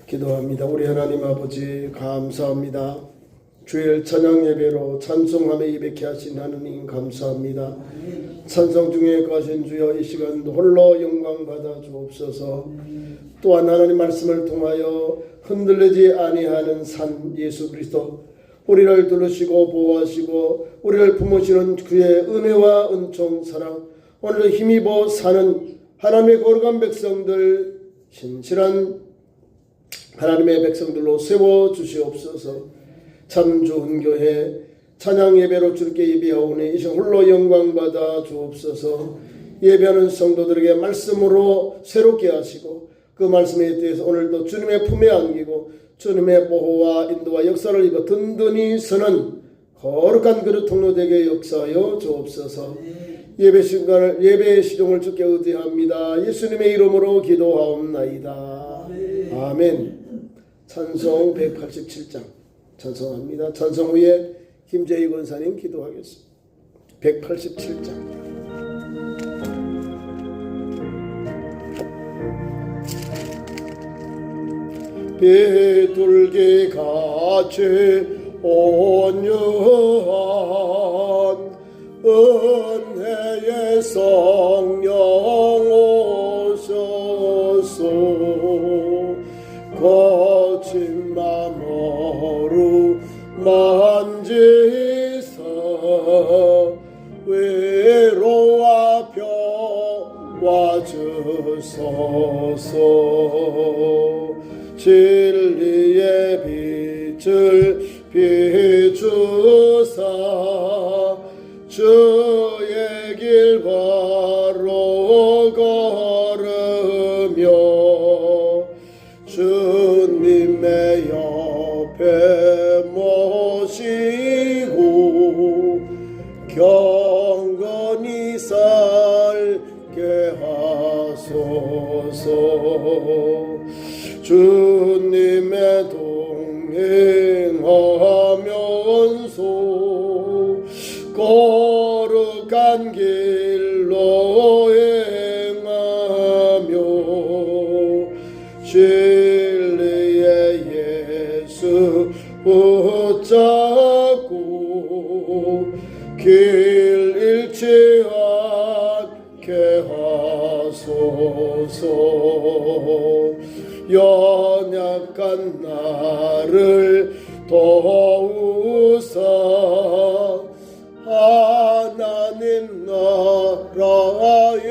기도합니다. 우리 하나님 아버지 감사합니다. 주일 저녁 예배로 찬송하며 예배케 하신 하느님 감사합니다. 찬송 중에 거하신 주여 이 시간도 홀로 영광 받아 주옵소서. 또한 하나님 말씀을 통하여 흔들리지 아니하는 산 예수 그리스도 우리를 두르시고 보호하시고 우리를 품으시는 그의 은혜와 은총 사랑 오늘 힘입어 사는 하나님의 거룩한 백성들 신실한 하나님의 백성들로 세워주시옵소서. 참 좋은 교회 찬양 예배로 주께 예배하오니 이 시간 홀로 영광받아 주옵소서. 예배하는 성도들에게 말씀으로 새롭게 하시고 그 말씀에 대해서 오늘도 주님의 품에 안기고 주님의 보호와 인도와 역사를 입어 든든히 서는 거룩한 그릇 통로되게 역사하여 주옵소서. 예배의 시종을 주께 의지합니다. 예수님의 이름으로 기도하옵나이다. 아멘. 찬송 187장 찬송합니다. 찬송 후에 김재희 권사님 기도하겠습니다. 187장. 비둘기같이 온유한 은혜의 성령 오셔서 거친 맘으로 만지사 위로와 평화 주소서. 진리의 빛을 비추사 주의 길 바로 걸으며 주님의 옆에 모시고 경건히 살게 하소서. 주님의 동행하면서 거룩한 길로 행하며 진리의 예수 붙잡고 길 잃지 않게 하소서. 연약한 나를 도우사 하나님 나라에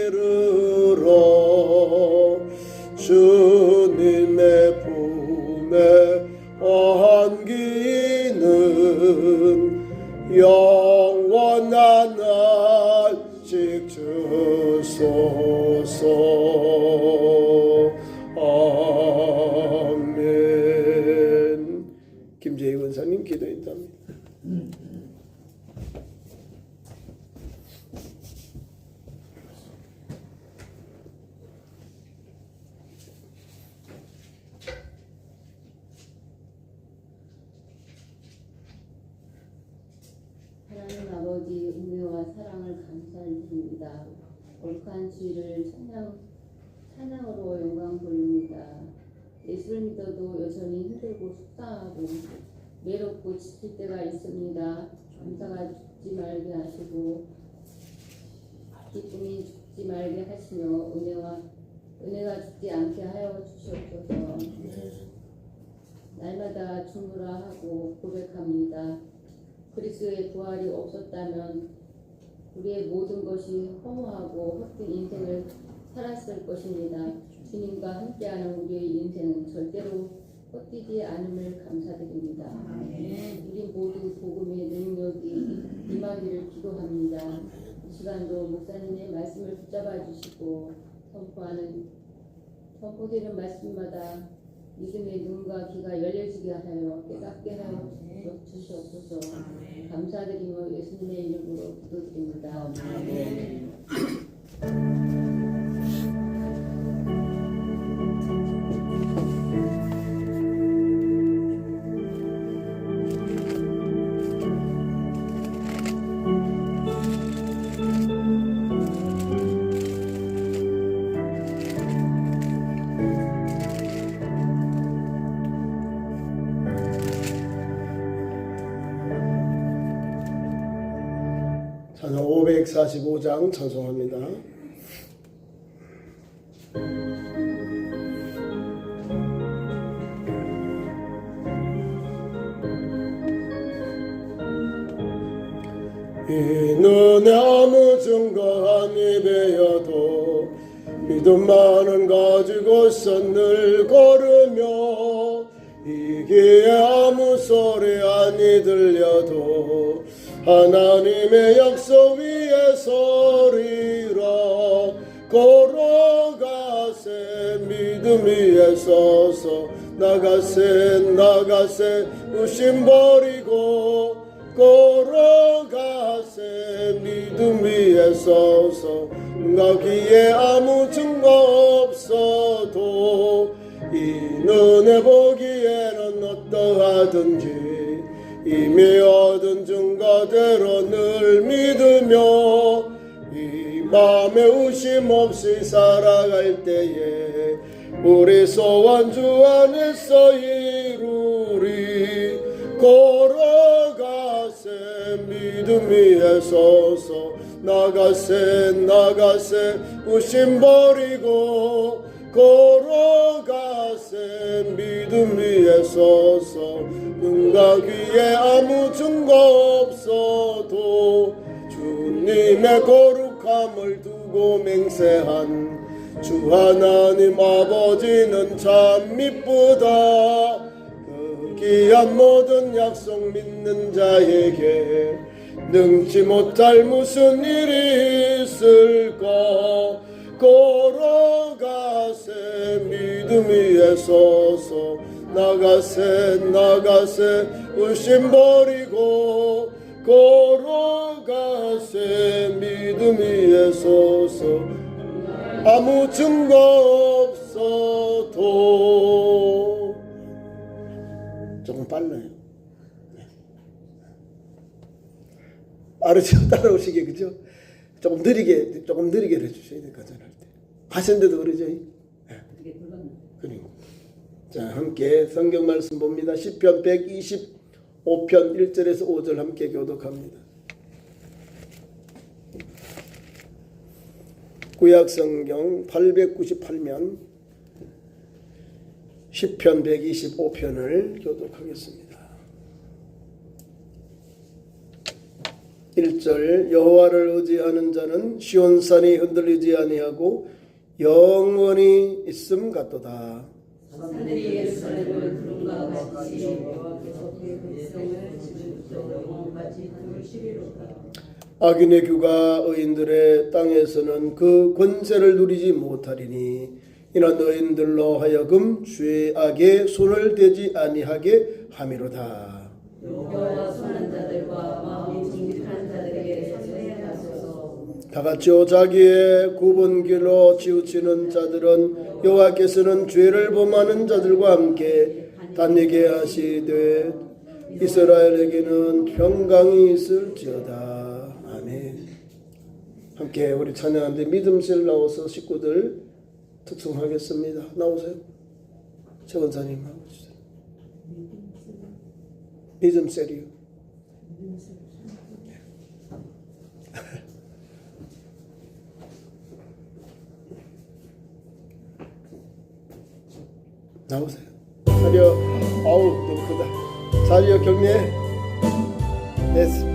이르러 주님의 품에 안기는 영원한 안식 주소서. 아멘. 김재희 원사님 기도했답니다. 하나님 아버지 은혜와 사랑을 감사드립니다. 거룩한 주일을 찬양으로 영광 돌립니다. 예수를 믿어도 여전히 힘들고 속상하고 외롭고 지칠 때가 있습니다. 감사가 죽지 말게 하시고 기쁨이 죽지 말게 하시며 은혜가 죽지 않게 하여 주시옵소서. 날마다 주무라 하고 고백합니다. 그리스도의 부활이 없었다면 우리의 모든 것이 허무하고 헛된 인생을 살았을 것입니다. 주님과 함께하는 우리의 인생은 절대로 헛되지 않음을 감사드립니다. 우리 모두 복음의 능력이 임하기를 기도합니다. 이 시간도 목사님의 말씀을 붙잡아 주시고 선포되는 말씀마다 믿음의 눈과 귀가 열려지게 하여 깨닫게 하여 주시옵소서. 감사드리며 예수님의 이름으로 기도드립니다. 아멘. 찬송 545장 찬송합니다. 이 눈에 아무 증거 아니 배어도 믿음만은 가지고서 늘 걸으며 이 귀에 아무 소리 아니 들려도 하나님의 약속 위에 서리라. 걸어가세 믿음 위에 서서 나가세 의심 버리고 걸어가세 믿음 위에 서서 나기에 아무 증거 없어도 이 눈에 보기에는 어떠하든지 이미 얻은 증거대로 늘 믿으며 이 맘에 의심 없이 살아갈 때에 우리 소원 주 안에서 이루리. 걸어가세 믿음 위에 서서 나가세 의심 버리고 걸어가세 믿음 위에 서서 눈과 귀에 아무 증거 없어도 주님의 거룩함을 두고 맹세한 주 하나님 아버지는 참 미쁘다. 그 귀한 모든 약속 믿는 자에게 능치 못할 무슨 일이 있을까. 걸어가세 믿음 위에 서서 나가세 의심 버리고 걸어가세 믿음 위에 서서 아무 증거 없어도. 조금 빨라요. 빠르죠? 따라오시게, 그죠? 조금 느리게 해주셔야 될 것 같아요. 하시는데도 그러죠? 네. 그리고 자, 함께 성경 말씀 봅니다. 시편 125편 1절에서 5절 함께 교독합니다. 구약 성경 898면 시편 125편을 교독하겠습니다. 1절 여호와를 의지하는 자는 시온산이 흔들리지 아니하고 영원히 있음 같도다. 산들이 예루살렘을 구름과 같이 여호와께서 그의 백성을 지금부터 영원까지 두시리로다. 악인의 규가 의인들의 땅에서는 그 권세를 누리지 못하리니 이는 의인들로 하여금 죄악에 손을 대지 아니하게 함이로다. 여호와와 선한 자들과 마음이 정직한 자들에게 선회하소서. 다같이요 자기의 굽은 길로 치우치는 자들은 여호와께서는 죄를 범하는 자들과 함께 다니게 하시되 이스라엘에게는 평강이 있을지어다. 아멘. 함께 우리 찬양하는데 믿음실 나와서 식구들 특송하겠습니다. 나오세요. 최 원사님 하고 주세요. 믿음셀이요. 나오세요. 자리요. 어우 너무 크다. 자리요 격리해. 됐습니다.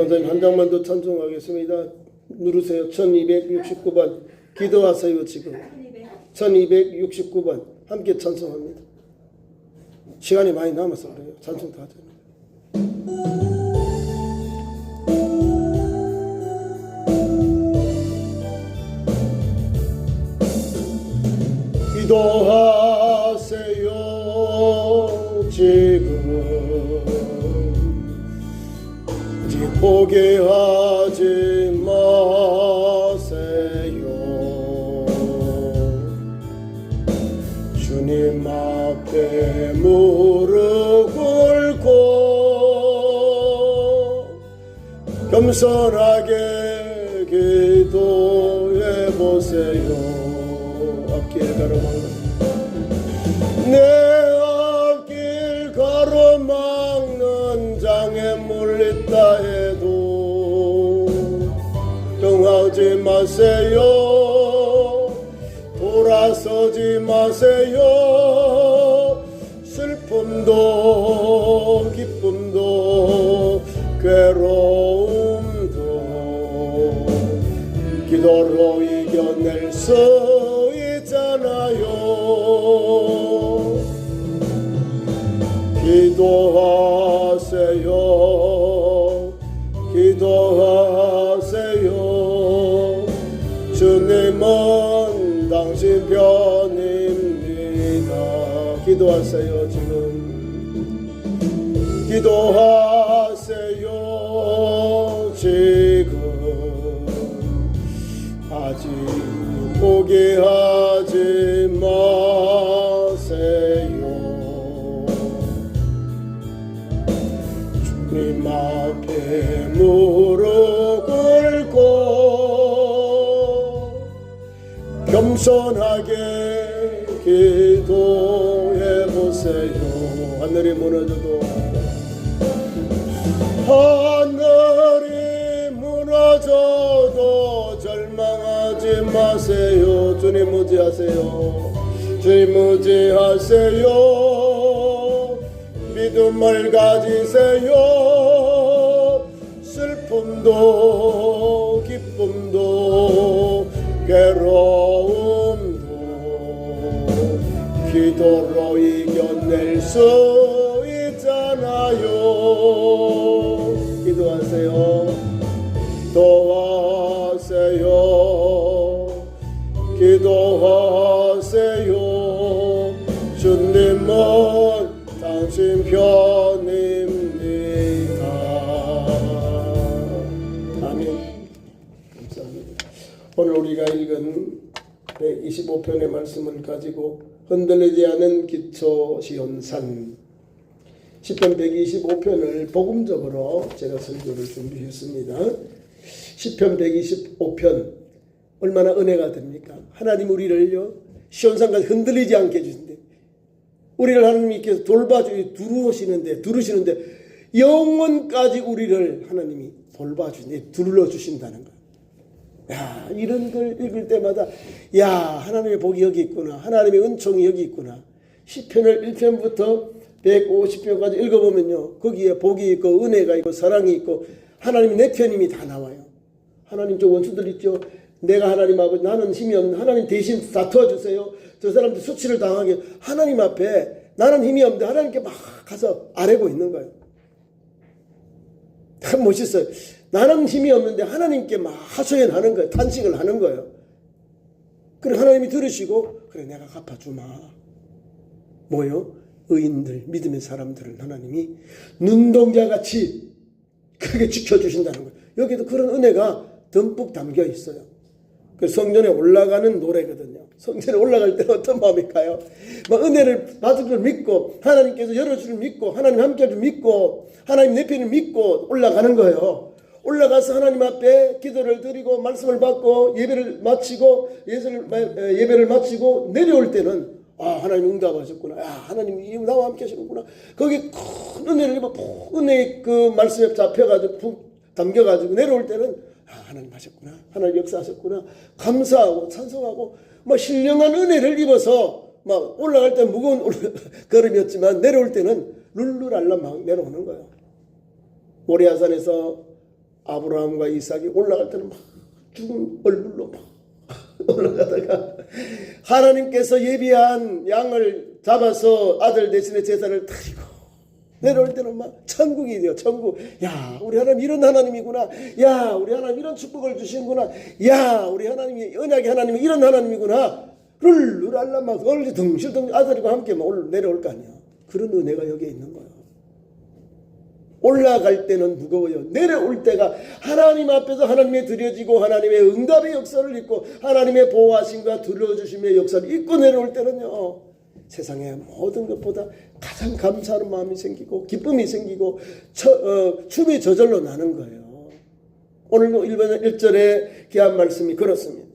선생님 한 장만 더 찬송하겠습니다. 누르세요. 1269번 기도하세요. 지금 1269번 함께 찬송합니다. 시간이 많이 남아서 그래요. 찬송 다 되는. 기도하세요. 지금 포기하지 마세요. 주님 앞에 무릎 꿇고 겸손하게 기도해 보세요. 앞길 가로막는 내 앞길 가로막는 장애 물리다 해도 걱정하지 마세요. 돌아서지 마세요. 슬픔도 기쁨도 괴로움도 기도로 이겨낼 수 있잖아요. 기도하세요. 기도하세요. 주님은 당신 편입니다. 기도하세요. 지금 기도하세요. 지금 아직 포기하지 마세요. 주님 앞에 무릎 꿇고 겸손하게 기도해 보세요. 하늘이 무너져도 하늘이 무너져도 절망하지 마세요. 주님 의지하세요. 주님 의지하세요. 믿음을 가지세요. 슬픔도 기쁨도 괴로움도 기도로 이겨낼 수 있잖아요. 기도하세요. 기도하세요. 기도하세요. 주님은 당신 편입니다. 아멘. 감사합니다. 오늘 우리가 읽은 125 125편의 말씀을 가지고 흔들리지 않은 기초 시온산 시편 125편을 복음적으로 제가 설교를 준비했습니다. 시편 125편 얼마나 은혜가 됩니까? 하나님 우리를요 시온산까지 흔들리지 않게 해주신대. 우리를 하나님께서 두르시는데 영원까지 우리를 하나님이 돌봐주신대. 둘러주신다는 거예요. 야, 이런 걸 읽을 때마다 야, 하나님의 복이 여기 있구나. 하나님의 은총이 여기 있구나. 시편을 1편부터 150편까지 읽어보면요, 거기에 복이 있고 은혜가 있고 사랑이 있고 하나님이 내 편임이 다 나와요. 하나님 저 원수들 있죠. 내가 하나님 아버지 나는 힘이 없는 하나님 대신 다투어 주세요. 저 사람들 수치를 당하게 하나님 앞에 나는 힘이 없는데 하나님께 막 가서 아뢰고 있는 거예요. 참 멋있어요. 나는 힘이 없는데 하나님께 막 하소연하는 거예요. 탄식을 하는 거예요. 그래 하나님이 들으시고 그래 내가 갚아주마. 뭐요? 의인들 믿음의 사람들을 하나님이 눈동자같이 크게 지켜주신다는 거예요. 여기도 그런 은혜가 듬뿍 담겨 있어요. 그 성전에 올라가는 노래거든요. 성전에 올라갈 때는 어떤 마음일까요? 막 은혜를 받을 줄 믿고 하나님께서 열어줄 줄 믿고 하나님 함께 할 줄 믿고 하나님 내 편을 믿고 올라가는 거예요. 올라가서 하나님 앞에 기도를 드리고 말씀을 받고 예배를 마치고 내려올 때는 아 하나님 응답하셨구나. 야 하나님 나와 함께 하시는구나. 거기 큰 은혜를 입어 은혜의 그 말씀에 잡혀가지고 푹 담겨가지고 내려올 때는 아 하나님 하셨구나. 하나님 역사하셨구나. 감사하고 찬송하고 뭐 신령한 은혜를 입어서 막 올라갈 때 무거운 걸음이었지만 내려올 때는 룰루랄라 막 내려오는 거예요. 모리아산에서 아브라함과 이삭이 올라갈 때는 막 죽은 얼굴로 막 올라가다가 하나님께서 예비한 양을 잡아서 아들 대신에 제사를 드리고 내려올 때는 막 천국이 돼요. 천국. 야 우리 하나님 이런 하나님이구나. 야 우리 하나님 이런 축복을 주시는구나. 야 우리 하나님이 언약의 하나님이 이런 하나님이구나. 룰루랄라 막 얼리 덩실덩실 아들과 함께 막 내려올 거 아니야. 그런 은혜가 여기에 있는 거예요. 올라갈 때는 무거워요. 내려올 때가 하나님 앞에서 하나님의 드려지고 하나님의 응답의 역사를 입고 하나님의 보호하심과 들어주심의 역사를 입고 내려올 때는요. 세상의 모든 것보다 가장 감사하는 마음이 생기고 기쁨이 생기고 춤이 저절로 나는 거예요. 오늘도 1절에 귀한 말씀이 그렇습니다.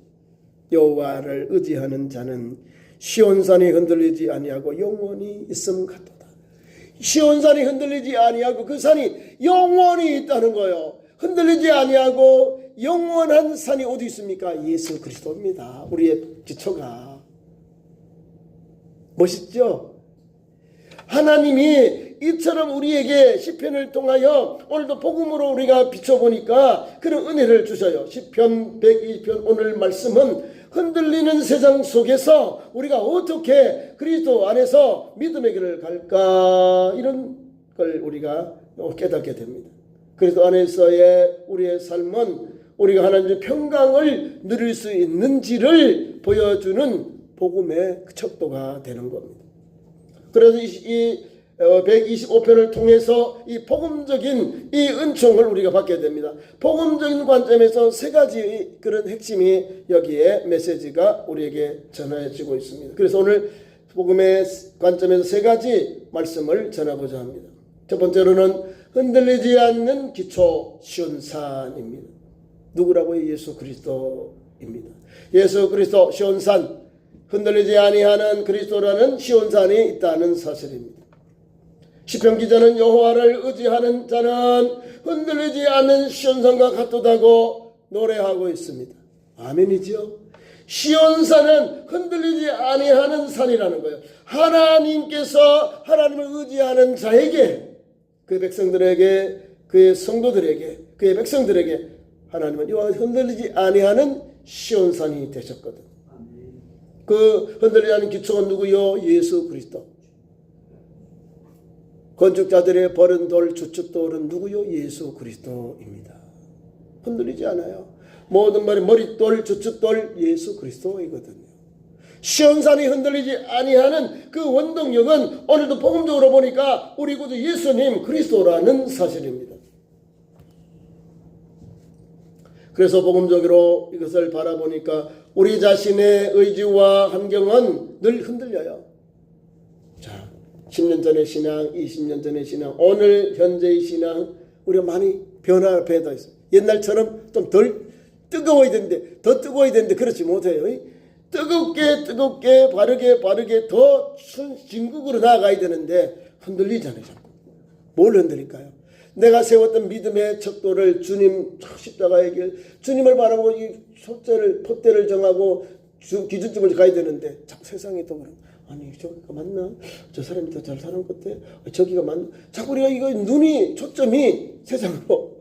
여호와를 의지하는 자는 시온산이 흔들리지 아니하고 영원히 있음 같도다. 시온산이 흔들리지 아니하고 그 산이 영원히 있다는 거예요. 흔들리지 아니하고 영원한 산이 어디 있습니까? 예수 그리스도입니다. 우리의 기초가. 멋있죠? 하나님이 이처럼 우리에게 시편을 통하여 오늘도 복음으로 우리가 비춰보니까 그런 은혜를 주셔요. 시편 120편 오늘 말씀은 흔들리는 세상 속에서 우리가 어떻게 그리스도 안에서 믿음의 길을 갈까 이런 걸 우리가 깨닫게 됩니다. 그리스도 안에서의 우리의 삶은 우리가 하나님의 평강을 누릴 수 있는지를 보여주는 복음의 척도가 되는 겁니다. 그래서 이 125편을 통해서 이 복음적인 이 은총을 우리가 받게 됩니다. 복음적인 관점에서 세 가지 그런 핵심이 여기에 메시지가 우리에게 전해지고 있습니다. 그래서 오늘 복음의 관점에서 세 가지 말씀을 전하고자 합니다. 첫 번째로는 흔들리지 않는 기초 시온산입니다. 누구라고요? 예수 그리스도입니다. 예수 그리스도 시온산, 흔들리지 아니하는 그리스도라는 시온산이 있다는 사실입니다. 시편 기자는 여호와를 의지하는 자는 흔들리지 않는 시온산과 같도다고 노래하고 있습니다. 아멘이죠. 시온산은 흔들리지 아니하는 산이라는 거예요. 하나님께서 하나님을 의지하는 자에게, 그 백성들에게, 그의 성도들에게, 그의 백성들에게 하나님은 여호와 흔들리지 아니하는 시온산이 되셨거든. 그 흔들리지 않는 기초가 누구요? 예수 그리스도. 건축자들의 버린 돌, 주춧돌은 누구요? 예수 그리스도입니다. 흔들리지 않아요. 모든 말이 머릿돌, 주춧돌, 예수 그리스도이거든요. 시온산이 흔들리지 아니하는 그 원동력은 오늘도 복음적으로 보니까 우리 구주 예수님 그리스도라는 사실입니다. 그래서 복음적으로 이것을 바라보니까 우리 자신의 의지와 환경은 늘 흔들려요. 자, 10년 전의 신앙, 20년 전의 신앙, 오늘 현재의 신앙, 우리가 많이 변화가 있어요. 옛날처럼 좀 덜 뜨거워야 되는데, 더 뜨거워야 되는데 그렇지 못해요. 뜨겁게 바르게 더 진국으로 나아가야 되는데 흔들리잖아요. 자꾸. 뭘 흔들릴까요? 내가 세웠던 믿음의 척도를 주님 십자가의 길, 주님을 바라보고 이 폿대를 정하고 기준점을 가야 되는데 자꾸 세상이 또 그런, 아니 저기가 맞나? 저 사람이 더 잘 사는 것 같아? 저기가 맞나? 자꾸 우리가 이거 눈이 초점이 세상으로,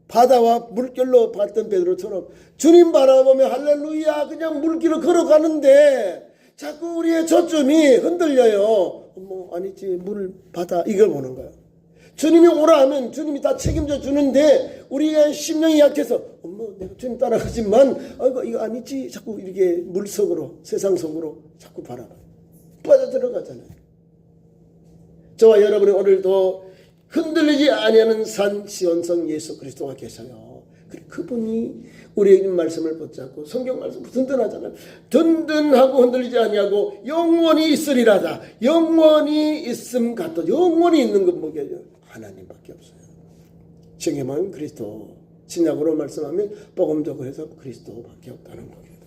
바다와 물결로 봤던 베드로처럼 주님 바라보며 할렐루야 그냥 물길을 걸어가는데 자꾸 우리의 초점이 흔들려요. 아니지, 바다 이걸 보는 거야. 주님이 오라 하면 주님이 다 책임져 주는데 우리의 심령이 약해서 내가 주님 따라가지만 이거 아니지, 자꾸 이렇게 물 속으로, 세상 속으로 자꾸 빠져들어가잖아요. 저와 여러분이 오늘도 흔들리지 아니하는 산 시온성 예수 그리스도가 계셔요. 그분이 우리에게 말씀을 붙잡고, 성경 말씀 든든하잖아요. 든든하고 흔들리지 아니하고 영원히 있으리라다. 영원히 있음 같도, 영원히 있는 건 뭐겠어요? 하나님밖에 없어요. 정의만 그리스도. 신약으로 말씀하면 복음적으로 해서 그리스도밖에 없다는 겁니다.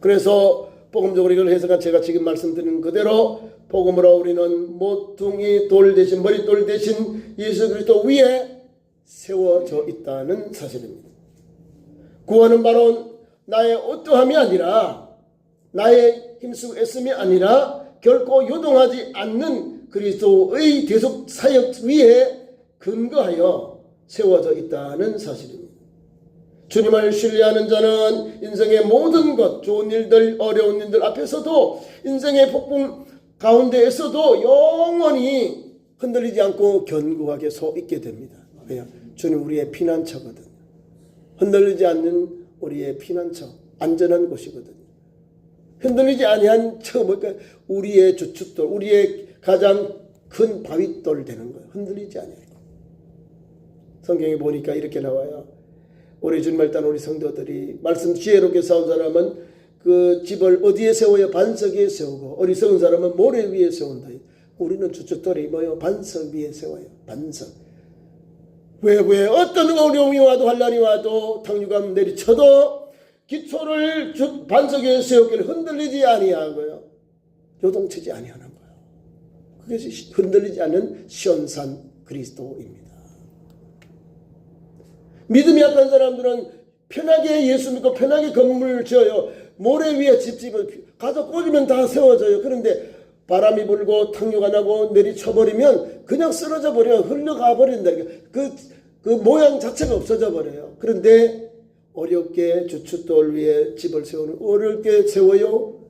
그래서 복음적으로 이걸 해석한 제가 지금 말씀드린 그대로 복음으로 우리는 모퉁이 돌 대신, 머릿돌 대신 예수 그리스도 위에 세워져 있다는 사실입니다. 구원은 바로 나의 어떠함이 아니라, 나의 힘쓰고 애씀이 아니라 결코 요동하지 않는 그리스도의 계속 사역 위에 근거하여 세워져 있다는 사실입니다. 주님을 신뢰하는 자는 인생의 모든 것, 좋은 일들, 어려운 일들 앞에서도, 인생의 폭풍 가운데에서도 영원히 흔들리지 않고 견고하게 서 있게 됩니다. 왜요? 주님 우리의 피난처거든요. 흔들리지 않는 우리의 피난처, 안전한 곳이거든요. 흔들리지 아니한 뭘까? 우리의 주춧돌, 우리의 가장 큰 바윗돌 되는 거예요. 흔들리지 아니하고. 성경에 보니까 이렇게 나와요. 우리 주님을 따른 우리 성도들이 말씀 지혜롭게 싸운 사람은 그 집을 어디에 세워요? 반석 위에 세우고, 어리석은 사람은 모래 위에 세운다. 우리는 주춧돌이 뭐요? 반석 위에 세워요. 반석. 왜 어떤 어려움이 와도, 환난이 와도, 탕류감 내리쳐도 기초를 반석 위에 세우기를 흔들리지 아니하고요, 요동치지 아니하는 거예요. 그것이 흔들리지 않는 시온산 그리스도입니다. 믿음이 약한 사람들은 편하게 예수 믿고 편하게 건물을 지어요. 모래 위에 집을 가서 꽂으면 다 세워져요. 그런데 바람이 불고 탕류가 나고 내리쳐버리면 그냥 쓰러져 버려요. 흘러가 버린다. 그 모양 자체가 없어져 버려요. 그런데 어렵게 주춧돌 위에 집을 세우는, 어렵게 세워요.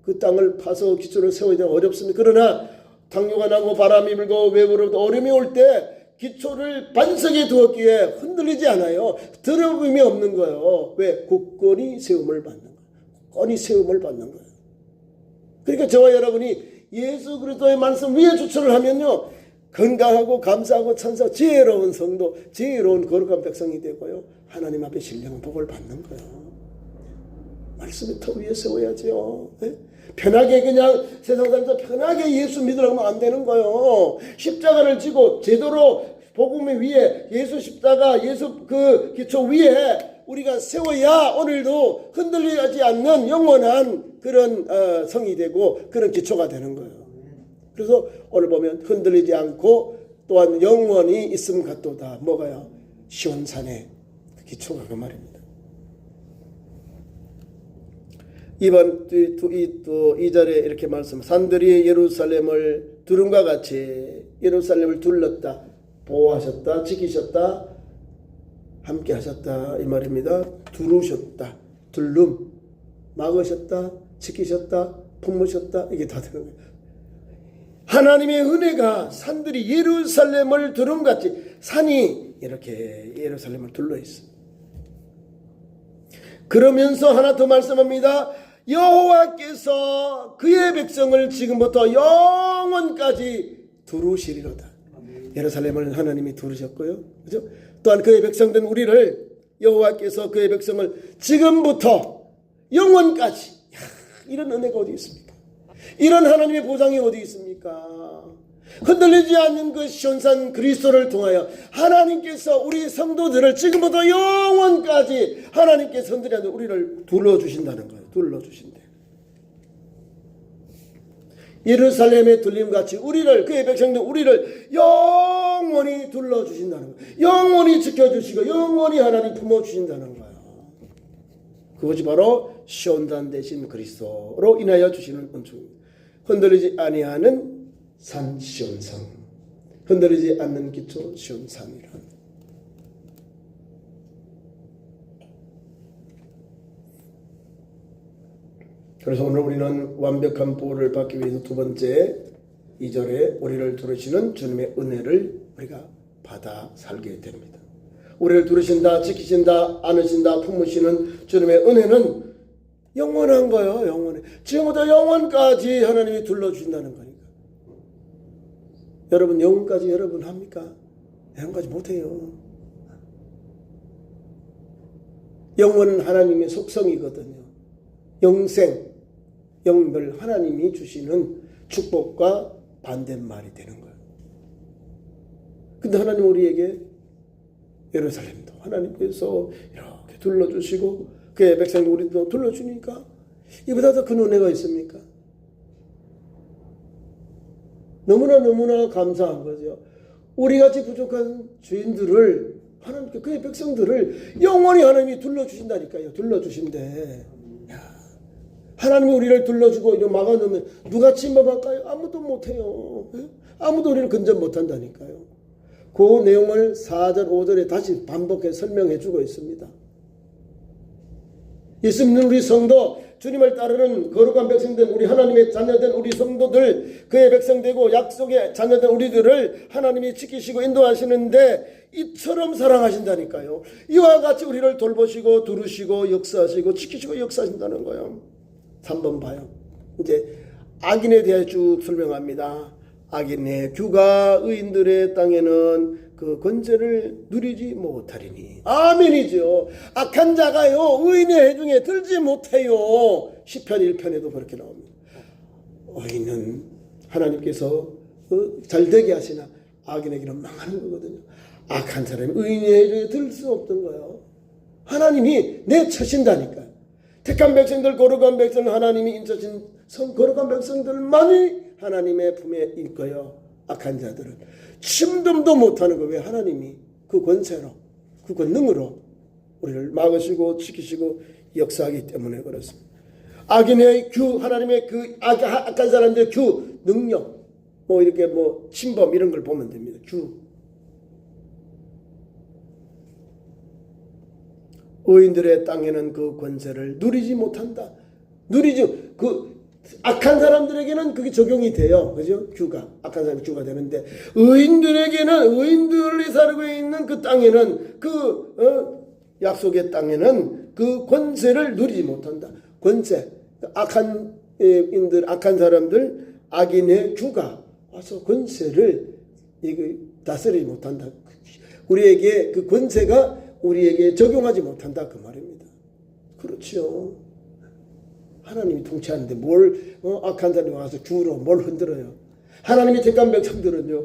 그 땅을 파서 기초를 세워야 되는 어렵습니다. 그러나 탕류가 나고 바람이 불고 외부로부터 어려움이 올 때 기초를 반석에 두었기에 흔들리지 않아요. 더러움이 없는 거예요. 왜? 굳건히 세움을 받는 거예요. 굳건히 세움을 받는 거예요. 그러니까 저와 여러분이 예수 그리스도의 말씀 위에 주철을 하면요, 건강하고 감사하고 천사, 지혜로운 성도, 지혜로운 거룩한 백성이 되고요, 하나님 앞에 신령한 복을 받는 거예요. 말씀의 터 위에 세워야죠. 네? 편하게 그냥 세상 사람들 편하게 예수 믿으라고 하면 안 되는 거예요. 십자가를 지고 제대로 복음의 위에 예수 십자가, 예수 그 기초 위에 우리가 세워야 오늘도 흔들리지 않는 영원한 그런 성이 되고 그런 기초가 되는 거예요. 그래서 오늘 보면 흔들리지 않고 또한 영원히 있음 같도다. 뭐가요? 시온산의 기초가 그 말입니다. 이번 또 2절에 이렇게 말씀, 산들이 예루살렘을 두름과 같이 예루살렘을 둘렀다, 보호하셨다, 지키셨다, 함께 하셨다 이 말입니다. 두르셨다, 둘름, 막으셨다, 지키셨다, 품으셨다, 이게 다 되는 거예요. 하나님의 은혜가 산들이 예루살렘을 두름같이, 산이 이렇게 예루살렘을 둘러 있습니다. 그러면서 하나 더 말씀합니다. 여호와께서 그의 백성을 지금부터 영원까지 두르시리로다. 예루살렘을 하나님이 두르셨고요, 그죠? 또한 그의 백성된 우리를 여호와께서 그의 백성을 지금부터 영원까지, 이런 은혜가 어디 있습니까? 이런 하나님의 보장이 어디 있습니까? 흔들리지 않는 그 시온산 그리스도를 통하여 하나님께서 우리 성도들을 지금부터 영원까지 하나님께서 흔들지 않는 우리를 둘러주신다는 거예요. 둘러주신대. 예루살렘의 둘림같이 우리를, 그의 백성들 우리를 영원히 둘러주신다는 거예요. 영원히 지켜주시고 영원히 하나님 품어주신다는 거예요. 그것이 바로 시온산 대신 그리스도로 인하여 주시는 은총입니다. 흔들리지 아니하는 산 시온산, 흔들리지 않는 기초 시온산이라. 그래서 오늘 우리는 완벽한 보호를 받기 위해서 두 번째 2절에 우리를 두르시는 주님의 은혜를 우리가 받아 살게 됩니다. 우리를 두르신다, 지키신다, 안으신다, 품으시는 주님의 은혜는 영원한 거예요. 영원해. 지금부터 영원까지 하나님이 둘러주신다는 거니까. 여러분 영원까지 여러분 합니까? 영원까지 못해요. 영원은 하나님의 속성이거든요. 영생, 영별 하나님이 주시는 축복과 반대말이 되는 거예요. 근데 하나님 우리에게 예루살렘도 하나님께서 이렇게 둘러주시고 그의 백성도 우리도 둘러주니까 이보다 더 큰 은혜가 있습니까? 너무나 감사한 거죠. 우리같이 부족한 죄인들을 하나님께 그의 백성들을 영원히 하나님이 둘러주신다니까요. 둘러주신대. 하나님이 우리를 둘러주고 이거 막아놓으면 누가 침범할까요? 아무도 못해요. 아무도 우리를 근접 못한다니까요. 그 내용을 4절 5절에 다시 반복해 설명해 주고 있습니다. 예수 믿는 우리 성도, 주님을 따르는 거룩한 백성된 우리 하나님의 자녀된 우리 성도들, 그의 백성되고 약속의 자녀된 우리들을 하나님이 지키시고 인도하시는데 이처럼 사랑하신다니까요. 이와 같이 우리를 돌보시고 두르시고 역사하시고 지키시고 역사하신다는 거예요. 3번 봐요. 이제 악인에 대해 쭉 설명합니다. 악인의 규가 의인들의 땅에는 그 권세를 누리지 못하리니. 아멘이죠. 악한 자가요 의인의 해중에 들지 못해요. 시편 1편에도 그렇게 나옵니다. 의인은 하나님께서 잘되게 하시나 악인에게는 망하는 거거든요. 악한 사람이 의인의 해중에 들 수 없던 거예요. 하나님이 내쳐신다니까요. 택한 백성들, 거룩한 백성, 하나님이 인쳐진 거룩한 백성들만이 하나님의 품에 있고요. 악한 자들은 침dom도 못하는 거. 왜? 하나님이 그 권세로, 그 권능으로 우리를 막으시고 지키시고 역사하기 때문에 그렇습니다. 악인의 규, 하나님의 그 악한 사람들의 규, 능력, 뭐 이렇게 뭐 침범 이런 걸 보면 됩니다. 규. 의인들의 땅에는 그 권세를 누리지 못한다. 누리지, 그 악한 사람들에게는 그게 적용이 돼요. 그죠? 규가. 악한 사람이 규가 되는데, 의인들에게는, 의인들이 살고 있는 그 땅에는, 약속의 땅에는 그 권세를 누리지 못한다. 권세. 악한 인들, 악한 사람들, 악인의 규가 와서 권세를 다스리지 못한다. 우리에게 그 권세가 우리에게 적용하지 못한다 그 말입니다. 그렇죠. 하나님이 통치하는데 뭘 악한 사람이 와서 주로 뭘 흔들어요. 하나님이 택한 백성들은요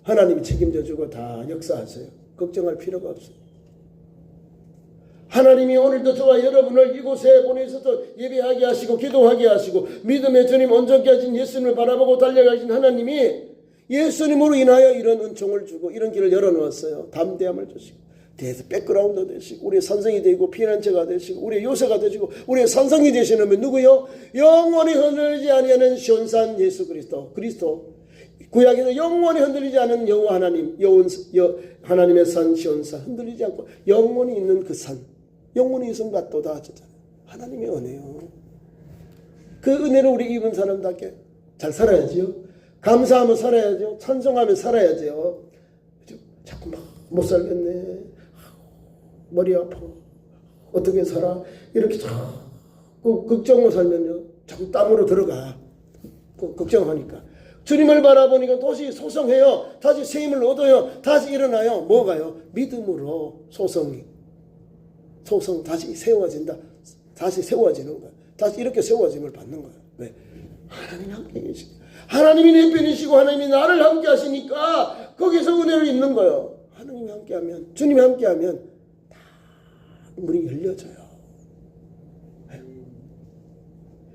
하나님이 책임져주고 다 역사하세요. 걱정할 필요가 없어요. 하나님이 오늘도 저와 여러분을 이곳에 보내셔서 예배하게 하시고 기도하게 하시고 믿음의 주님 온전케 하신 예수님을 바라보고 달려가신 하나님이 예수님으로 인하여 이런 은총을 주고 이런 길을 열어놓았어요. 담대함을 주시고 대해서 백그라운드 되시고 우리의 선생이 되고 피난처가 되시고 우리의 요새가 되시고 우리의 산성이 되시는 분 누구요? 영원히 흔들리지 아니하는 시온산 예수 그리스도. 구약에서 영원히 흔들리지 않은 여호와 하나님, 하나님의 산 시온산 흔들리지 않고 영원히 있는 그 산, 영원히 있음 같도다 하잖아요. 하나님의 은혜요. 그 은혜를 우리 입은 사람답게 잘 살아야지요. 감사하며 살아야죠. 찬송하며 살아야죠. 자꾸 막 못 살겠네. 머리 아파. 어떻게 살아? 이렇게 자꾸 걱정으로 살면요. 자꾸 땀으로 들어가. 걱정하니까. 주님을 바라보니까 다시 소성해요. 다시 새 힘을 얻어요. 다시 일어나요. 뭐가요? 믿음으로 소성이. 소성 다시 세워진다. 다시 세워지는 거야. 다시 이렇게 세워짐을 받는 거야. 왜? 하나님이 함께 계시고 하나님이 내 편이시고 하나님이 나를 함께 하시니까 거기서 은혜를 입는 거예요. 하나님이 함께하면, 주님이 함께하면 다 문이 열려져요.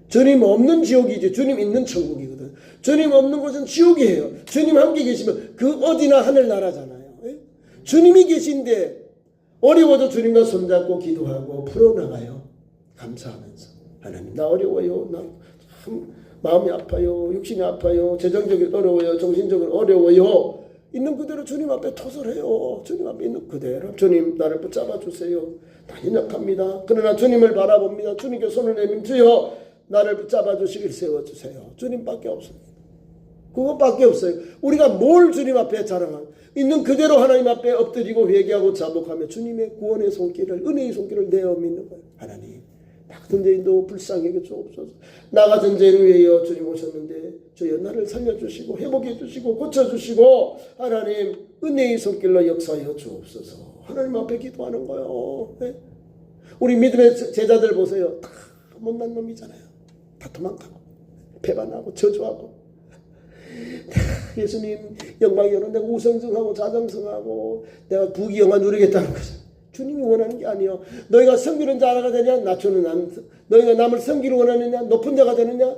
주님 없는 지옥이지 주님 있는 천국이거든. 주님 없는 곳은 지옥이에요. 주님 함께 계시면 그 어디나 하늘나라잖아요. 주님이 계신데 어려워도 주님과 손잡고 기도하고 풀어나가요. 감사하면서 하나님 나 어려워요. 나 참 마음이 아파요. 육신이 아파요. 재정적으로 어려워요. 정신적으로 어려워요. 있는 그대로 주님 앞에 토설해요. 주님 앞에 있는 그대로 주님 나를 붙잡아 주세요. 나 연약합니다. 그러나 주님을 바라봅니다. 주님께 손을 내밀 주여 나를 붙잡아 주시길 세워주세요. 주님밖에 없습니다. 그것밖에 없어요. 우리가 뭘 주님 앞에 자랑하고 있는 그대로 하나님 앞에 엎드리고 회개하고 자복하며 주님의 구원의 손길을 은혜의 손길을 내어 믿는 거예요. 하나님 나 같은 죄인도 불쌍히 여겨 주옵소서. 나 같은 죄인을 위하여 주님 오셨는데 주여 나를 살려주시고 회복해 주시고 고쳐주시고 하나님 은혜의 손길로 역사하여 주옵소서. 하나님 앞에 기도하는 거예요. 네? 우리 믿음의 제자들 보세요. 다 못난 놈이잖아요. 다 도망가고 배반하고 저주하고 예수님 영광이 오는 내가 우성성하고 자정성하고 내가 부귀영화 누리겠다는 거죠. 주님이 원하는 게 아니요. 너희가 섬기는 자가 되냐 낮추는 남. 너희가 남을 섬기를 원하느냐 높은 자가 되느냐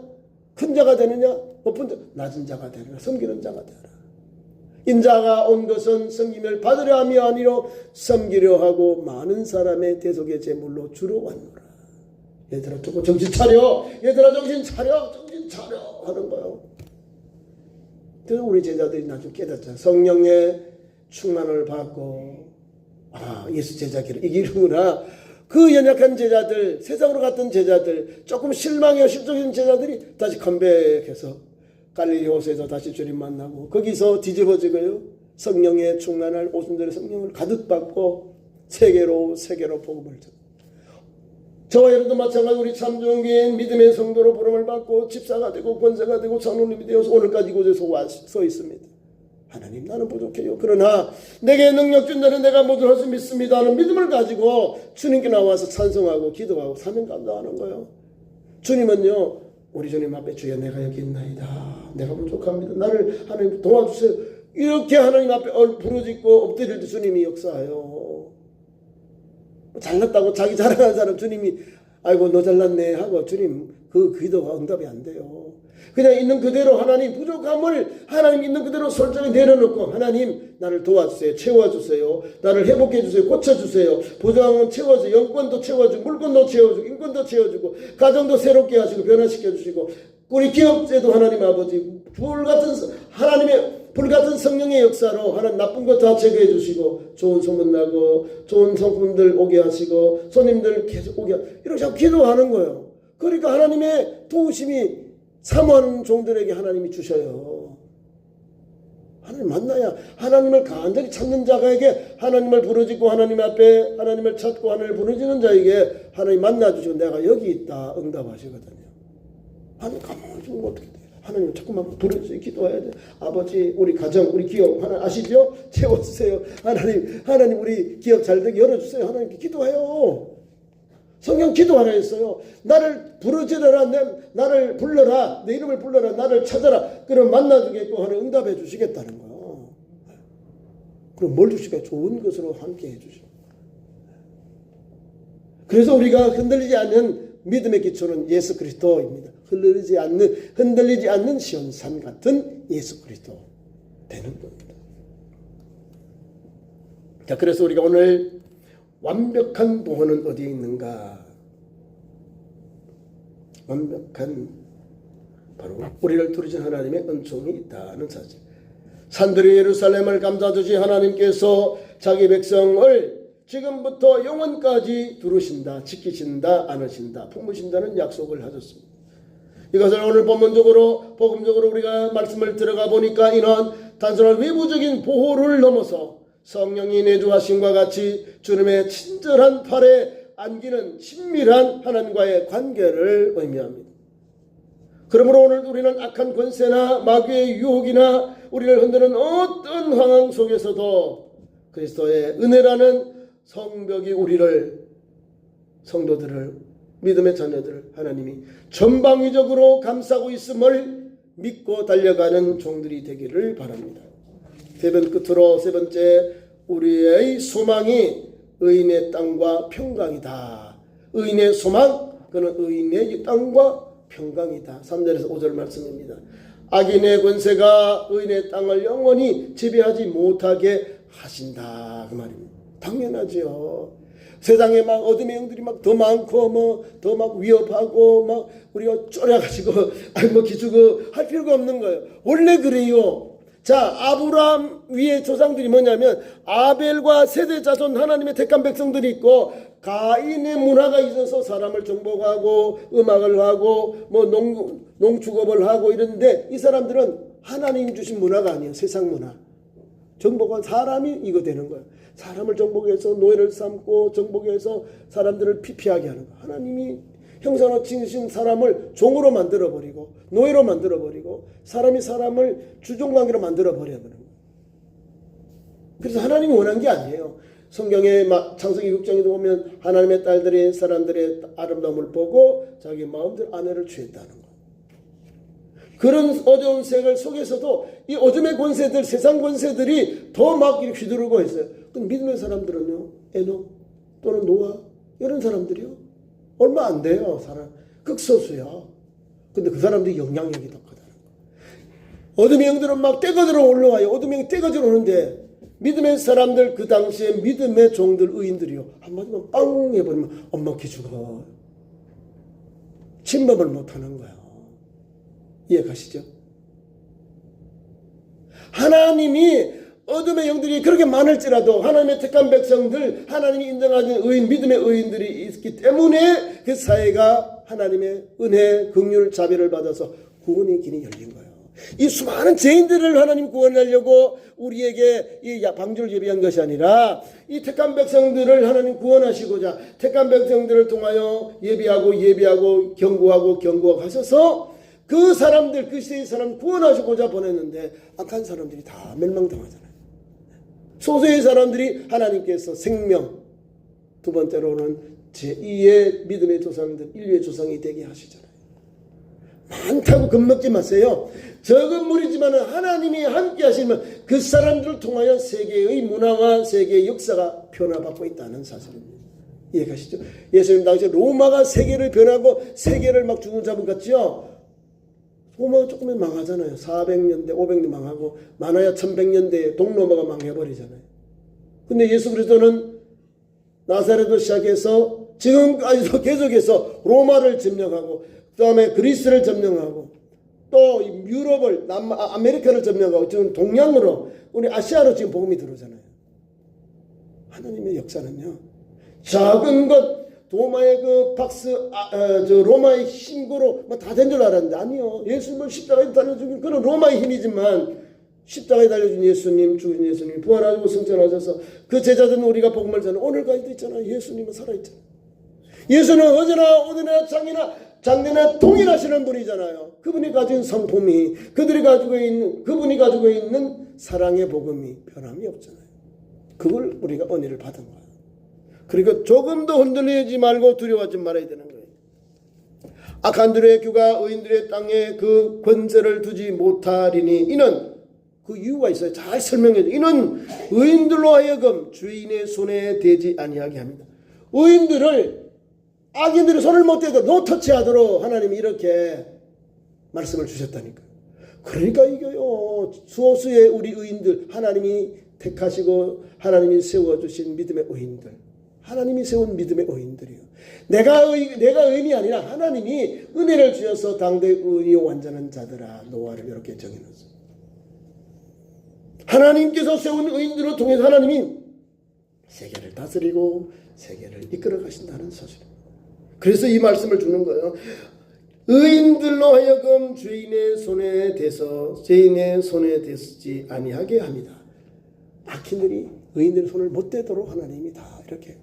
큰 자가 되느냐 높은 자 낮은 자가 되느냐 섬기는 자가 되라. 인자가 온 것은 섬김을 받으려 함이 아니로 섬기려 하고 많은 사람의 대속의 제물로 주로 왔노라. 얘들아 조금 정신 차려. 얘들아 정신 차려. 정신 차려 하는 거예요. 그래서 우리 제자들이 나중에 깨닫잖아요. 성령의 충만을 받고 예수 제자기를 이기는구나. 그 연약한 제자들 세상으로 갔던 제자들 조금 실망해요. 실족인 제자들이 다시 컴백해서 갈릴리 호수에서 다시 주님 만나고 거기서 뒤집어지고요. 성령의 충만할 오순절의 성령을 가득 받고 세계로 복음을 전하고 저와 여러분도 마찬가지로 우리 참종교인 믿음의 성도로 부름을 받고 집사가 되고 권사가 되고 장로님이 되어서 오늘까지 이곳에 서 있습니다. 하나님 나는 부족해요. 그러나 내게 능력 준 자는 내가 모두 할 수 믿습니다 하는 믿음을 가지고 주님께 나와서 찬송하고 기도하고 사명 감당하는 거예요. 주님은요 우리 주님 앞에 주여 내가 여기 있나이다. 내가 부족합니다. 나를 하나님 도와주세요. 이렇게 하나님 앞에 부르짖고 엎드릴 때 주님이 역사해요. 잘났다고 자기 자랑하는 사람 주님이 아이고 너 잘났네 하고 주님 그 기도가 응답이 안 돼요. 그냥 있는 그대로 하나님 부족함을 하나님 있는 그대로 솔직히 내려놓고 하나님 나를 도와주세요. 채워주세요. 나를 회복해주세요. 고쳐주세요. 부족함은 채워주세요. 영권도 채워주고 물건도 채워주고 인권도 채워주고 가정도 새롭게 하시고 변화시켜주시고 우리 기업제도 하나님 아버지 하나님의 불같은 성령의 역사로 하나님 나쁜 것 다 제거해 주시고 좋은 소문 나고 좋은 성품들 오게 하시고 손님들 계속 오게 하시고 이렇게 자꾸 기도하는 거예요. 그러니까 하나님의 도우심이 사모하는 종들에게 하나님이 주셔요. 하나님 만나야 하나님을 간절히 찾는 자에게 하나님을 부르짖고 하나님 앞에 하나님을 찾고 하나님을 부르짖는 자에게 하나님 만나주시고 내가 여기 있다 응답하시거든요. 하나님 가만히 있으면 어떻게 돼요? 하나님 자꾸만 부르짖어 기도해야 돼. 아버지 우리 가정 우리 기업 하나님 아시죠? 채워주세요. 하나님 우리 기업 잘되게 열어주세요. 하나님께 기도해요. 성경 기도하라 했어요. 나를 부르짖어라. 나를 불러라. 내 이름을 불러라. 나를 찾아라. 그럼 만나주겠고 하는 응답해 주시겠다는 거예요. 그럼 뭘 주실까요? 좋은 것으로 함께 해주시고. 그래서 우리가 흔들리지 않는 믿음의 기초는 예수 그리스도입니다. 흔들리지 않는 시온산 같은 예수 그리스도 되는 겁니다. 자, 그래서 우리가 오늘 완벽한 보호는 어디에 있는가? 완벽한 바로 우리를 두르신 하나님의 은총이 있다는 사실. 산들이 예루살렘을 감싸듯이 하나님께서 자기 백성을 지금부터 영원까지 두르신다, 지키신다, 안으신다, 품으신다는 약속을 하셨습니다. 이것을 오늘 본문적으로 복음적으로 우리가 말씀을 들어가 보니까 이런 단순한 외부적인 보호를 넘어서 성령이 내주하심과 같이 주님의 친절한 팔에 안기는 친밀한 하나님과의 관계를 의미합니다. 그러므로 오늘 우리는 악한 권세나 마귀의 유혹이나 우리를 흔드는 어떤 상황 속에서도 그리스도의 은혜라는 성벽이 우리를 성도들을, 믿음의 자녀들을 하나님이 전방위적으로 감싸고 있음을 믿고 달려가는 종들이 되기를 바랍니다. 대변 끝으로 세 번째, 우리의 소망이 의인의 땅과 평강이다. 의인의 소망, 그는 의인의 땅과 평강이다. 3절에서 5절 말씀입니다. 악인의 권세가 의인의 땅을 영원히 지배하지 못하게 하신다, 그 말입니다. 당연하죠. 세상에 막 어둠의 영들이 막 더 많고 더 막 위협하고 막 우리가 쫄아가지고 기죽어 할 필요가 없는 거예요. 원래 그래요. 자, 아브라함 위에 조상들이 뭐냐면 아벨과 세대 자손 하나님의 택한 백성들이 있고, 가인의 문화가 있어서 사람을 정복하고 음악을 하고 농축업을 하고 이런데, 이 사람들은 하나님 주신 문화가 아니에요. 세상 문화. 정복한 사람이 이거 되는 거예요. 사람을 정복해서 노예를 삼고 정복해서 사람들을 피폐하게 하는 거예요. 하나님이 형상으로 지으신 사람을 종으로 만들어버리고 노예로 만들어버리고 사람이 사람을 주종관계로 만들어버려버리는 거예요. 그래서 하나님이 원한 게 아니에요. 성경의 창세기 6장에도 보면 하나님의 딸들이 사람들의 아름다움을 보고 자기 마음대로 아내를 취했다는 거예요. 그런 어두운 세계 속에서도 이 어둠의 권세들, 세상 권세들이 더 막 이렇게 휘두르고 있어요. 근데 믿음의 사람들은요, 에녹 또는 노아 이런 사람들이요, 얼마 안 돼요. 사람 극소수야. 근데 그 사람들이 영향력이 더 크다는 거예요. 어둠의 영들은 막 떼거들어 올라와요. 어둠의 영이 떼거들어 오는데 믿음의 사람들, 그 당시에 믿음의 종들, 의인들이요, 한마디만 빵 해버리면 엄마께 죽어. 침범을 못하는 거예요. 이해 가시죠? 하나님이 어둠의 영들이 그렇게 많을지라도 하나님의 택한 백성들, 하나님이 인정하는 의인, 믿음의 의인들이 있기 때문에 그 사회가 하나님의 은혜, 긍휼, 자비를 받아서 구원의 길이 열린 거예요. 이 수많은 죄인들을 하나님 구원하려고 우리에게 이 방주를 예비한 것이 아니라 이 택한 백성들을 하나님 구원하시고자 택한 백성들을 통하여 예비하고 경고하고 하셔서 그 사람들, 그 시대의 사람 구원하시고자 보냈는데 악한 사람들이 다 멸망당하잖아요. 소수의 사람들이 하나님께서 생명, 두 번째로는 제2의 믿음의 조상들, 인류의 조상이 되게 하시잖아요. 많다고 겁먹지 마세요. 적은 무리지만 하나님이 함께 하시면 그 사람들을 통하여 세계의 문화와 세계의 역사가 변화받고 있다는 사실입니다. 이해가시죠? 예수님 당시 로마가 세계를 변하고 세계를 막 주근잡은 같지요. 로마가 조금은 망하잖아요. 400년대, 500년 망하고 많아야 1100년대에 동로마가 망해버리잖아요. 근데 예수 그리스도는 나사렛을 시작해서 지금까지도 계속해서 로마를 점령하고 그 다음에 그리스를 점령하고 또 유럽을 아메리카를 점령하고 지금 동양으로 우리 아시아로 지금 복음이 들어오잖아요. 하나님의 역사는요, 작은 것 도마의 그 로마의 힘으로 다 된 줄 알았는데 아니요. 예수님을 십자가에 달려준 그런 로마의 힘이지만 십자가에 달려준 예수님, 죽으신 예수님, 부활하시고 승천하셔서 그 제자들은 우리가 복음을 전하는 오늘까지도 있잖아요. 예수님은 살아있잖아요. 예수는 어제나 오늘이나 장래나 동일하시는 분이잖아요. 그분이 가진 성품이, 그분이 가지고 있는 사랑의 복음이 변함이 없잖아요. 그걸 우리가 은혜를 받은 거예요. 그리고 조금도 흔들리지 말고 두려워하지 말아야 되는 거예요. 악한들의 규가 의인들의 땅에 그 권세를 두지 못하리니 이는 그 이유가 있어요. 잘 설명해 줘요. 이는 의인들로 하여금 주인의 손에 대지 아니하게 합니다. 의인들을 악인들이 손을 못 대도 노터치하도록 하나님이 이렇게 말씀을 주셨다니까요. 그러니까 이게요, 수호수의 우리 의인들, 하나님이 택하시고 하나님이 세워주신 믿음의 의인들, 하나님이 세운 믿음의 의인들이요. 내가 의인이 아니라 하나님이 은혜를 주셔서 당대의 의인이 완전한 자들아 노아를 이렇게 정해놨어요. 하나님께서 세운 의인들을 통해서 하나님이 세계를 다스리고 세계를 이끌어 가신다는 사실입니다. 그래서 이 말씀을 주는 거예요. 의인들로 하여금 죄인의 손에 대지 아니하게 합니다. 악인들이 의인들의 손을 못 대도록 하나님이 다 이렇게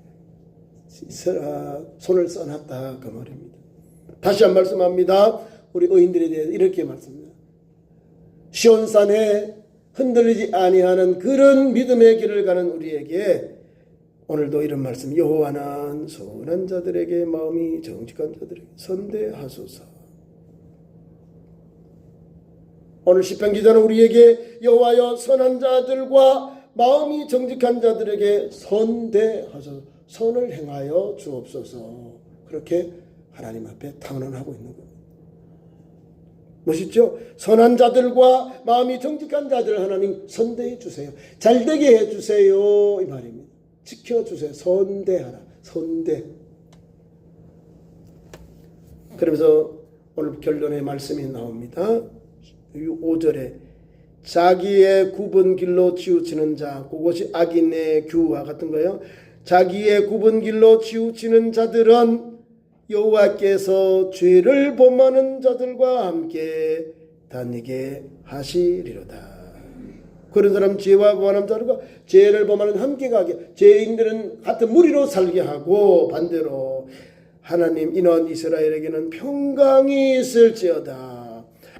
손을 써놨다 그 말입니다. 다시 한 말씀합니다. 우리 의인들에 대해서 이렇게 말씀합니다. 시온산에 흔들리지 아니하는 그런 믿음의 길을 가는 우리에게 오늘도 이런 말씀, 여호와는 선한 자들에게 마음이 정직한 자들에게 선대하소서. 오늘 시편 기자는 우리에게 여호와여 선한 자들과 마음이 정직한 자들에게 선대하소서, 선을 행하여 주옵소서. 그렇게 하나님 앞에 탄원하고 있는 겁니다. 멋있죠? 선한 자들과 마음이 정직한 자들 하나님 선대해 주세요. 잘되게 해 주세요. 이 말입니다. 지켜주세요. 선대하라. 선대. 그러면서 오늘 결론의 말씀이 나옵니다. 5절에 자기의 굽은 길로 치우치는 자, 그것이 악인의 규와 같은 거예요. 자기의 굽은 길로 치우치는 자들은 여호와께서 죄를 범하는 자들과 함께 다니게 하시리로다. 그런 사람 죄와 범하는 자들과 죄를 범하는 함께 가게, 죄인들은 같은 무리로 살게 하고, 반대로 하나님 인원 이스라엘에게는 평강이 있을지어다.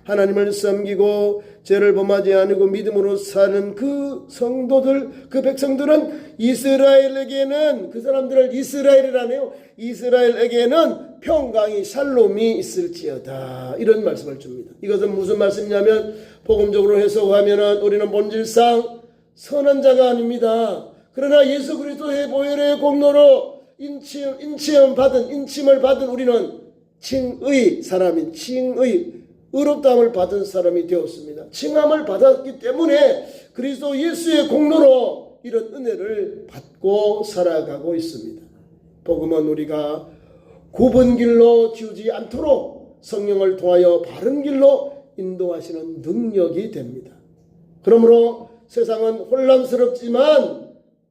하나님을 섬기고 죄를 범하지 않고 믿음으로 사는 그 성도들, 그 백성들은 이스라엘에게는, 그 사람들을 이스라엘이라네요. 이스라엘에게는 평강이 샬롬이 있을지어다. 이런 말씀을 줍니다. 이것은 무슨 말씀이냐면 복음적으로 해석하면 우리는 본질상 선한 자가 아닙니다. 그러나 예수 그리스도의 보혈의 공로로 인침을 받은 우리는 칭의 사람인, 칭의 의롭다함을 받은 사람이 되었습니다. 칭함을 받았기 때문에 그리스도 예수의 공로로 이런 은혜를 받고 살아가고 있습니다. 복음은 우리가 굽은 길로 치우지 않도록 성령을 통하여 바른 길로 인도하시는 능력이 됩니다. 그러므로 세상은 혼란스럽지만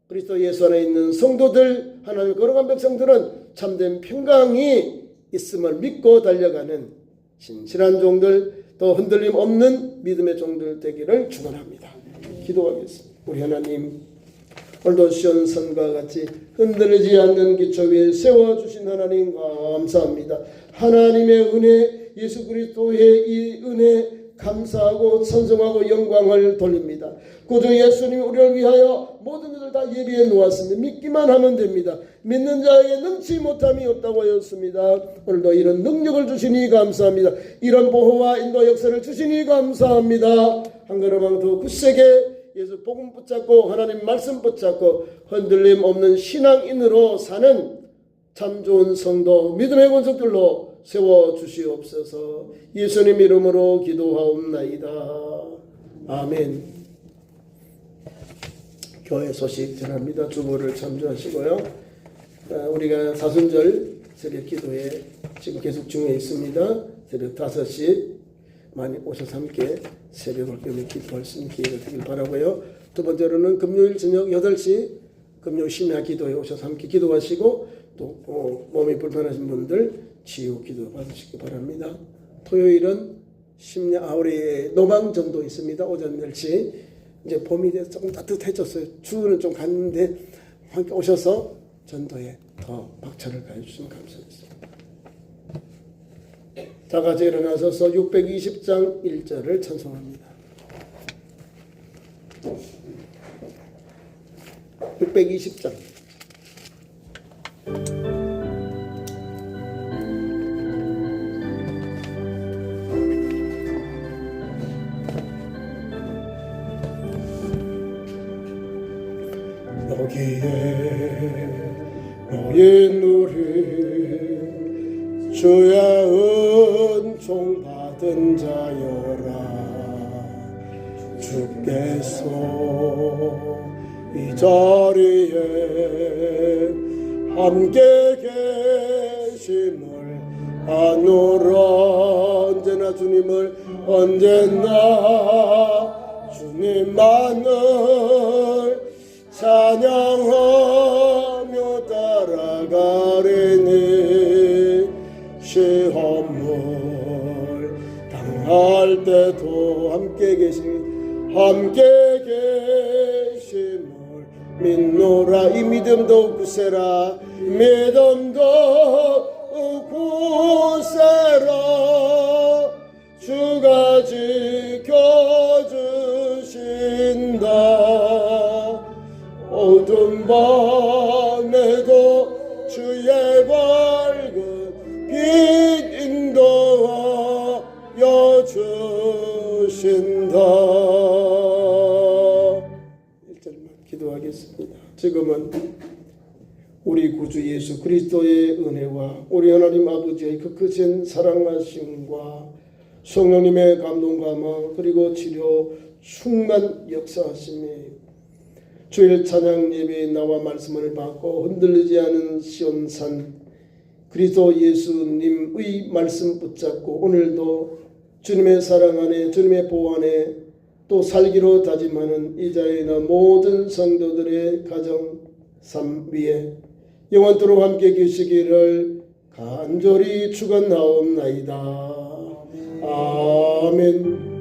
그리스도 예수 안에 있는 성도들, 하나님의 거룩한 백성들은 참된 평강이 있음을 믿고 달려가는 신실한 종들, 또 흔들림 없는 믿음의 종들 되기를 축원합니다. 기도하겠습니다. 우리 하나님, 오늘도 시온산과 같이 흔들리지 않는 기초 위에 세워주신 하나님 감사합니다. 하나님의 은혜, 예수 그리스도의 이 은혜 감사하고 찬송하고 영광을 돌립니다. 구주 예수님이 우리를 위하여 모든 것을 다 예비해 놓았습니다. 믿기만 하면 됩니다. 믿는 자에게 능치 못함이 없다고 하였습니다. 오늘도 이런 능력을 주시니 감사합니다. 이런 보호와 인도 역사를 주시니 감사합니다. 한 걸음 더 굳세게 예수 복음 붙잡고 하나님 말씀 붙잡고 흔들림 없는 신앙인으로 사는 참 좋은 성도, 믿음의 권속들로 세워주시옵소서. 예수님 이름으로 기도하옵나이다. 아멘. 교회 소식 전합니다. 주보를 참조하시고요. 우리가 사순절 새벽 기도에 지금 계속 중에 있습니다. 새벽 5시 많이 오셔서 함께 새벽을 깨며 기도할 수 있는 기회가 되길 바라고요. 두 번째로는 금요일 저녁 8시 금요 심야 기도에 오셔서 함께 기도하시고 또 몸이 불편하신 분들 치유 기도 받으시기 바랍니다. 토요일은 우리 노방전도 있습니다. 오전 10시. 이제 봄이 돼서 조금 따뜻해졌어요. 추위는 좀 갔는데 함께 오셔서 전도에 더 박차를 가해주시면 감사하겠습니다. 다 같이 일어나셔서 620장 1절을 찬송합니다. 620장. 여기에 너의 누린 주의 은총 받은 자여라. 주께서 이 자리에 함께 계심을 아노라. 언제나 주님을 언제나 주님만을 찬양하며 따라가리니 시험을 당할 때도 함께 계심을 믿노라. 이 믿음도 굳세라. 믿음도 굳세라. 주가 지켜주신다. 어둠 밤 주신다. 1절만 기도하겠습니다. 지금은 우리 구주 예수 그리스도의 은혜와 우리 하나님 아버지의 그 크신 사랑하심과 성령님의 감동 감화 그리고 치료 충만 역사하심이 주일 찬양 예배에 나와 말씀을 받고 흔들리지 않은 시온산 그리스도 예수님의 말씀 붙잡고 오늘도 주님의 사랑 안에 주님의 보호 안에 또 살기로 다짐하는 이 자리에 있는 모든 성도들의 가정 삶 위에 영원토록 함께 계시기를 간절히 축원하옵나이다. 아멘.